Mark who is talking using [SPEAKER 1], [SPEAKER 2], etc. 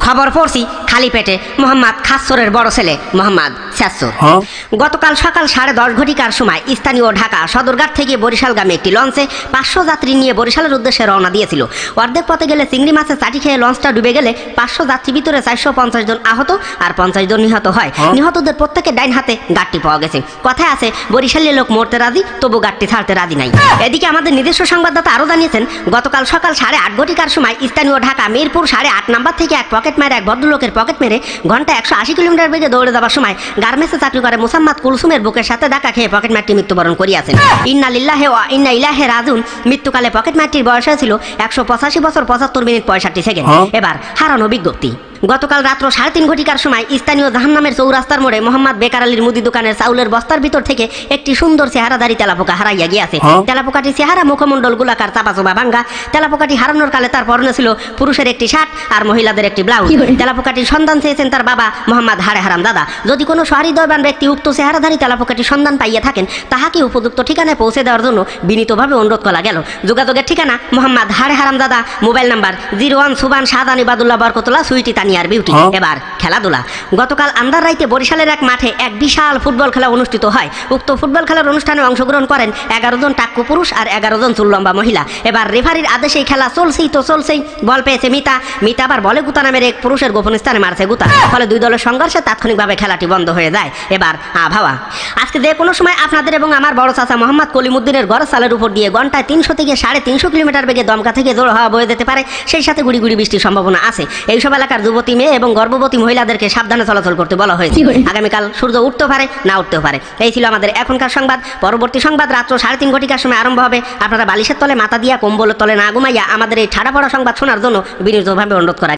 [SPEAKER 1] খবর পড়ছি খালি পেটে মোহাম্মদ খাসসরের বড় ছেলে মোহাম্মদ শাসসুর গতকাল সকাল 10:30 ঘটিকার সময় স্থানীয় ঢাকা সদরঘাট থেকে বরিশালগামী একটি লঞ্চে 500 যাত্রী নিয়ে বরিশালের উদ্দেশ্যে রওনা দিয়েছিল। অর্ধেক পথে গেলে চিংড়ি মাছের চাটি খেয়ে লঞ্চটা ডুবে গেলে 500 যাত্রী ভিতরে 450 জন আহত আর 50 জন নিহত হয়। নিহতদের প্রত্যেকের ডাইন হাতে গাঁটটি পাওয়া গেছে। কথায় আছে বরিশালের লোক মরতে রাজি, তবু গাঁটটি ছাড়তে রাজি নাই। এদিকে আমাদের নিজস্ব সংবাদদাতা আরও জানিয়েছেন, গতকাল সকাল 8:30 ঘটিকার সময় স্থানীয় ঢাকা মিরপুর 8.5 নাম্বার থেকে এক পকেট মেরে এক ভদ্রলোকের পকেট মেরে ঘন্টা 180 কিলোমিটার বেগে দৌড়ে যাওয়ার সময় গার্মেন্টসে চাকরি করে মোসাম্মদ কুলসুমের বুকের সাথে ধাক্কা খেয়ে পকেট মারটি মৃত্যুবরণ করিয়াছেন। ইন্না লিল্লাহি ওয়া ইন্না ইলাইহি রাজিউন। মৃত্যুকালে পকেট মারটির বয়স ছিল 185 বছর 75 মিনিট 65 সেকেন্ড। এবার হারানো বিজ্ঞপ্তি। গতকাল রাত্র 3:30 ঘটিকার সময় স্থানীয় জাহান্নামের চৌরাস্তার মোড়ে মোহাম্মদ বেকার আলীর মুদি দোকানের চাউলের বস্তার ভিতর থেকে একটি সুন্দর চেহারাধারী তেলাপোকা হারাইয়া গিয়াছে। তেলাপোকাটি চেহারা মুখমণ্ডল গোলাকার চাপাচোপা ভাঙ্গা। তেলাপোকাটি হারানোর কালে তার পরনে ছিল পুরুষের একটি শার্ট আর মহিলাদের একটি ব্লাউজ। তেলাপোকাটির সন্ধান চেয়েছেন তার বাবা মোহাম্মদ হারে হারাম দাদা। যদি কোনো সহৃদয়বান ব্যক্তি উক্ত চেহারাধারী তেলাপোকাটির সন্ধান পাইয়া থাকেন, তাহাকে উপযুক্ত ঠিকানায় পৌঁছে দেওয়ার জন্য বিনীতভাবে অনুরোধ করা গেল। যোগাযোগের ঠিকানা মোহাম্মদ হারে হারাম দাদা, মোবাইল নাম্বার 01 সুবান শাহদান ইবাদুল্লাহ বরকতুল্লাহ সুইটি তানিয়ার বিউটি। এবার খেলাধুলা। গতকাল আন্দার রাইতে বরিশালের এক মাঠে এক বিশাল ফুটবল খেলা অনুষ্ঠিত হয়। উক্ত ফুটবল খেলার অনুষ্ঠানে অংশগ্রহণ করেন 11 জন টাক্কু পুরুষ আর 11 জন চুললম্বা মহিলা। এবার রেফারির আদেশে খেলা চলছেই বল পেয়েছে মিতা আবার বলে গুতা নামের এক পুরুষের গোপন স্থানে মারছে গুতা। ফলে দুই দলের সংঘর্ষে তাৎক্ষণিকভাবে খেলাটি বন্ধ হয়ে যায়। এবার আবহাওয়া। আজকে যে কোনো সময় আপনাদের এবং আমার বড় চাচা মোহাম্মদ কলিমুদ্দিনের গড় চালের উপর দিয়ে ঘন্টায় 300 থেকে 350 কিলোমিটার বেগে দমকা থেকে জোর হাওয়া বয়ে যেতে পারে। সেই সাথে গুড়ি গুড়ি বৃষ্টির সম্ভাবনা আছে। এইসব এলাকার যুবতী মেয়ে এবং গর্ভবতী মহিলাদেরকে সাবধানে চলাচল করতে বলা হয়েছে। আগামীকাল সূর্য উঠতে পারে, না উঠতেও পারে। এই ছিল আমাদের এখনকার সংবাদ। পরবর্তী সংবাদ রাত্র 3:30 ঘটিকার সময় আরম্ভ হবে। আপনারা বালিশের তলে মাথা দিয়া কম্বলের তলে না ঘুমাইয়া আমাদের এই ঠাড়া পড়া সংবাদ শোনার জন্য বিনীতভাবে অনুরোধ করা।